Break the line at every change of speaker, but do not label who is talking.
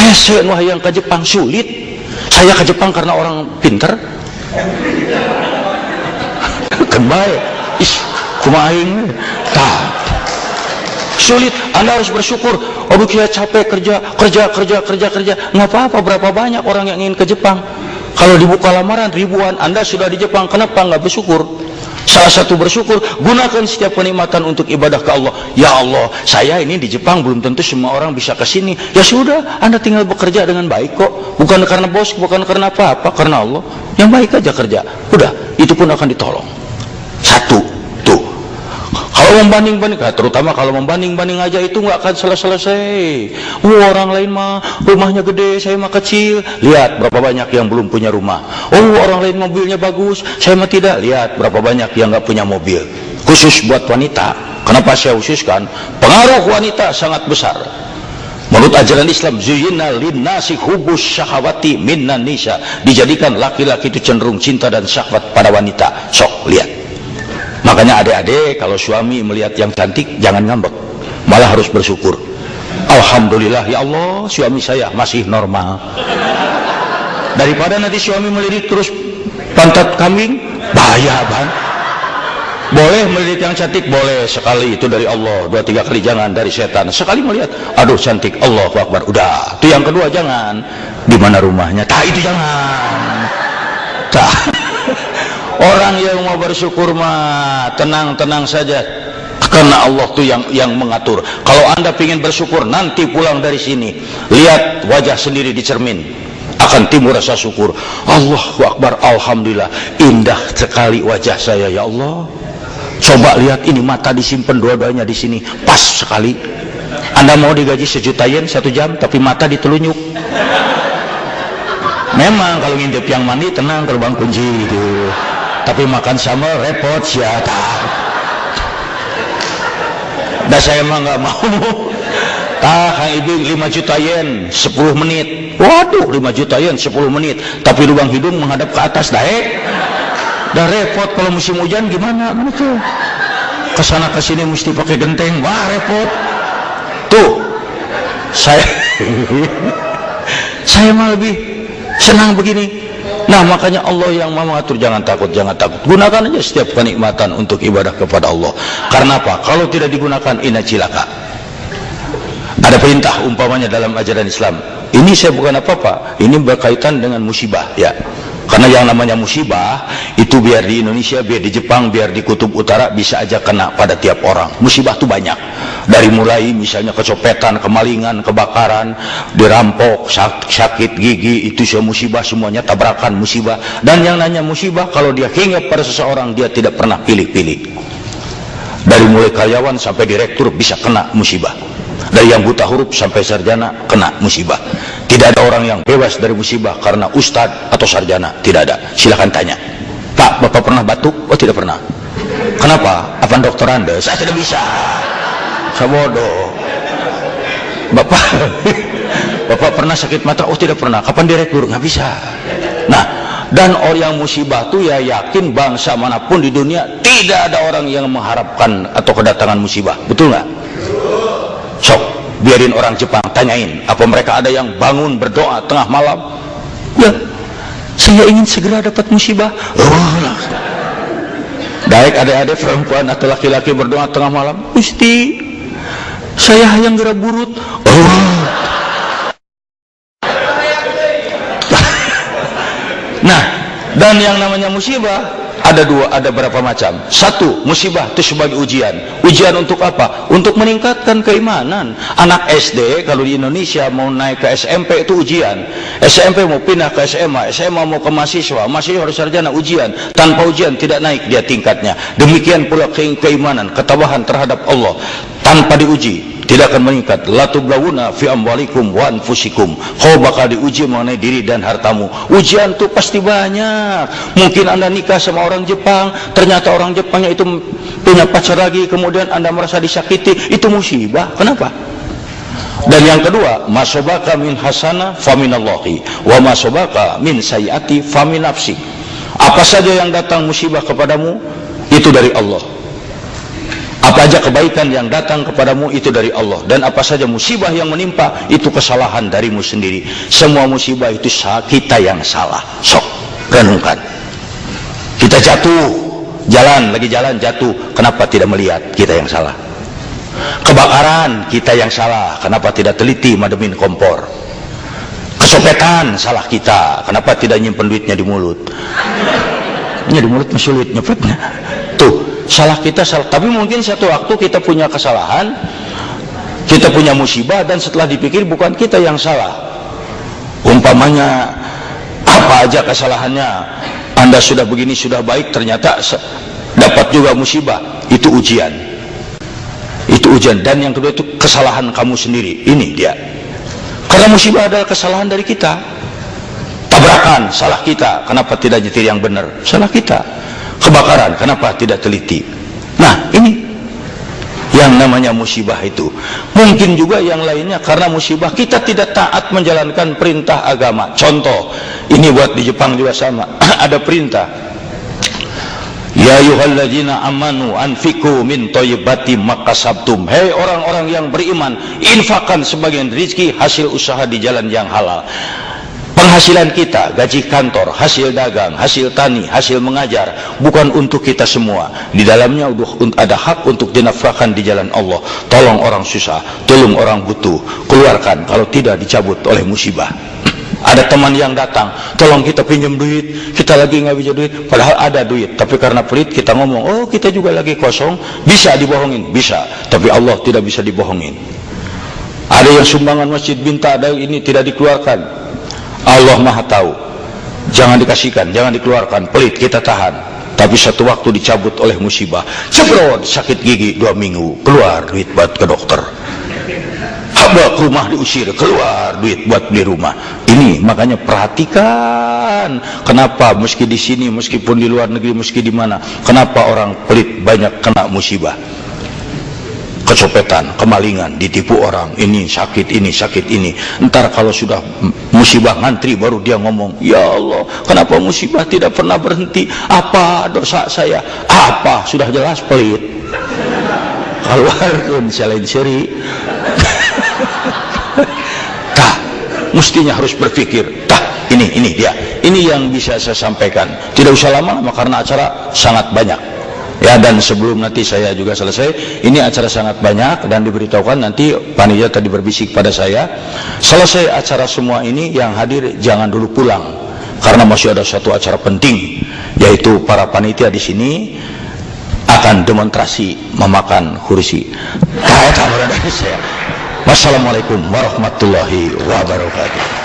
hese nu hayang ke Jepang sulit. Saya ke Jepang karena orang pinter. Kan bae. Kumaha aing tah. Sulit, Anda harus bersyukur. Oh kia capek kerja. Nggak apa-apa, berapa banyak orang yang ingin ke Jepang. Kalau dibuka lamaran ribuan, Anda sudah di Jepang, kenapa nggak bersyukur? Salah satu bersyukur, gunakan setiap kenikmatan untuk ibadah ke Allah. Ya Allah, saya ini di Jepang, belum tentu semua orang bisa ke sini. Ya sudah, Anda tinggal bekerja dengan baik kok. Bukan karena bos, bukan karena apa-apa, karena Allah. Yang baik aja kerja. Udah, itu pun akan ditolong. Satu, tuh. Kalau membanding-banding, terutama kalau membanding-banding aja itu nggak akan selesai. Orang lain mah rumahnya gede, saya mah kecil. Lihat berapa banyak yang belum punya rumah. Orang lain mobilnya bagus, saya mah tidak. Lihat berapa banyak yang nggak punya mobil. Khusus buat wanita. Kenapa saya khususkan? Pengaruh wanita sangat besar. Menurut ajaran Islam, zuyyina linnasi hubbus syahawati minnan nisa. Dijadikan laki-laki itu cenderung cinta dan syahwat pada wanita. Sok lihat. Makanya adik-adik kalau suami melihat yang cantik jangan ngambek, malah harus bersyukur. Alhamdulillah ya Allah, suami saya masih normal. Daripada nanti suami melirik terus pantat kambing, bahaya bang. Boleh melirik yang cantik, boleh sekali, itu dari Allah. 2-3 kali jangan dari setan. Sekali melihat, aduh cantik, Allahu Akbar, udah. Itu yang kedua jangan. Di mana rumahnya? Itu jangan. Orang yang mau bersyukur mah tenang-tenang saja, karena Allah tuh yang mengatur. Kalau Anda ingin bersyukur nanti pulang dari sini, lihat wajah sendiri di cermin, akan timbul rasa syukur. Allahu Akbar, alhamdulillah, indah sekali wajah saya ya Allah. Coba lihat ini, mata disimpan dua-duanya di sini, pas sekali. Anda mau digaji 1 juta yen 1 jam, tapi mata ditelunyuk. Memang kalau ngintip yang mandi tenang, terbang kunci gitu. Tapi makan sama repot siapa? Dah saya mah nggak mau. Kang Ibu 5 juta yen 10 menit. Waduh, 5 juta yen 10 menit. Tapi lubang hidung menghadap ke atas dah repot. Kalau musim hujan gimana? Gitu. Kesana kesini mesti pakai genteng. Wah repot. Tuh, saya mah lebih senang begini. Nah makanya Allah yang mau mengatur. Jangan takut. Gunakan aja setiap kenikmatan untuk ibadah kepada Allah. Karena apa? Kalau tidak digunakan, ina cilaka. Ada perintah umpamanya dalam ajaran Islam. Ini saya bukan apa-apa. Ini berkaitan dengan musibah ya. Karena yang namanya musibah itu biar di Indonesia, biar di Jepang, biar di Kutub Utara bisa aja kena pada tiap orang. Musibah itu banyak. Dari mulai misalnya kecopetan, kemalingan, kebakaran, dirampok, sakit gigi, itu semua musibah, semuanya tabrakan musibah. Dan yang nanya musibah, kalau dia hinggap pada seseorang, dia tidak pernah pilih-pilih. Dari mulai karyawan sampai direktur bisa kena musibah. Dari yang buta huruf sampai sarjana kena musibah. Tidak ada orang yang bebas dari musibah karena ustadz atau sarjana. Tidak ada. Silakan tanya. Pak, Bapak pernah batuk? Oh tidak pernah. Kenapa? Apa dokter Anda? Saya tidak bisa. Saya bodoh. Bapak pernah sakit mata? Oh tidak pernah. Kapan direktur? Nggak bisa. Nah, dan orang yang musibah itu ya yakin bangsa manapun di dunia tidak ada orang yang mengharapkan atau kedatangan musibah. Betul nggak? Sok, biarin orang Jepang tanyain, apa mereka ada yang bangun berdoa tengah malam? Ya, saya ingin segera dapat musibah. Baik adik-adik perempuan atau laki-laki berdoa tengah malam, Gusti, saya hayang gerak burut. Nah, dan yang namanya musibah ada berapa macam. Satu, musibah itu sebagai ujian. Ujian untuk apa? Untuk meningkatkan keimanan. Anak SD kalau di Indonesia mau naik ke SMP itu ujian. SMP mau pindah ke SMA, SMA mau ke mahasiswa, mahasiswa harus sarjana, ujian. Tanpa ujian tidak naik dia tingkatnya. Demikian pula keimanan, ketabahan terhadap Allah. Tanpa diuji tidak akan meningkat. La tublawuna fi amwalikum wa anfusikum. Kau bakal diuji mengenai diri dan hartamu. Ujian tuh pasti banyak. Mungkin Anda nikah sama orang Jepang, ternyata orang Jepangnya itu punya pacar lagi, kemudian Anda merasa disakiti, itu musibah. Kenapa? Dan yang kedua, masobaka min hasana faminallahi wa masobaka min sayyati famin nafsi. Apa saja yang datang musibah kepadamu itu dari Allah. Apa aja kebaikan yang datang kepadamu itu dari Allah, dan apa saja musibah yang menimpa itu kesalahan darimu sendiri. Semua musibah itu kita yang salah. Sok renungkan. Kita jatuh, lagi jalan jatuh, kenapa tidak melihat? Kita yang salah. Kebakaran, kita yang salah, kenapa tidak teliti mademin kompor? Kecopetan, salah kita, kenapa tidak nyimpen duitnya di mulut? Ini di mulut masih sulit nyepetnya. Tuh, salah kita salah. Tapi mungkin satu waktu kita punya kesalahan, kita punya musibah, dan setelah dipikir bukan kita yang salah. Umpamanya apa aja kesalahannya, Anda sudah begini, sudah baik, ternyata dapat juga musibah. Itu ujian. Itu ujian. Dan yang kedua itu kesalahan kamu sendiri. Ini dia. Karena musibah adalah kesalahan dari kita. Tabrakan, salah kita, kenapa tidak nyetir yang benar? Salah kita. Kebakaran, kenapa tidak teliti? Nah, ini yang namanya musibah itu. Mungkin juga yang lainnya karena musibah kita tidak taat menjalankan perintah agama. Contoh, ini buat di Jepang juga sama. Ada perintah, ya ayyuhalladzina amanu anfiqu min thayyibati makasabtum. Hei orang-orang yang beriman, infakkan sebagian rezeki hasil usaha di jalan yang halal. Penghasilan kita, gaji kantor, hasil dagang, hasil tani, hasil mengajar, bukan untuk kita semua. Di dalamnya ada hak untuk dinafkahkan di jalan Allah. Tolong orang susah, tolong orang butuh, keluarkan, kalau tidak dicabut oleh musibah. Ada teman yang datang, tolong kita pinjam duit, kita lagi nggak bisa duit, padahal ada duit, tapi karena pelit kita ngomong, oh kita juga lagi kosong, bisa dibohongin, bisa, tapi Allah tidak bisa dibohongin. Ada yang sumbangan masjid minta, ada ini tidak dikeluarkan. Allah Maha tahu. Jangan dikasihkan, jangan dikeluarkan, pelit kita tahan. Tapi satu waktu dicabut oleh musibah. Cebrot, sakit gigi 2 minggu, keluar duit buat ke dokter. Habak rumah diusir, keluar duit buat beli rumah. Ini makanya perhatikan, kenapa meski di sini, meskipun di luar negeri, meski di mana, kenapa orang pelit banyak kena musibah. Kecopetan, kemalingan, ditipu orang, ini sakit ini. Ntar kalau sudah musibah ngantri baru dia ngomong, ya Allah, kenapa musibah tidak pernah berhenti? Apa dosa saya? Apa? Sudah jelas pelit. Keluarkan selain seri. Tah, mestinya harus berpikir. Tah, ini dia. Ini yang bisa saya sampaikan. Tidak usah lama-lama karena acara sangat banyak. Ya, dan sebelum nanti saya juga selesai, ini acara sangat banyak dan diberitahukan nanti panitia tadi berbisik pada saya, selesai acara semua ini yang hadir jangan dulu pulang karena masih ada satu acara penting, yaitu para panitia di sini akan demonstrasi memakan kursi. Wassalamualaikum warahmatullahi wabarakatuh.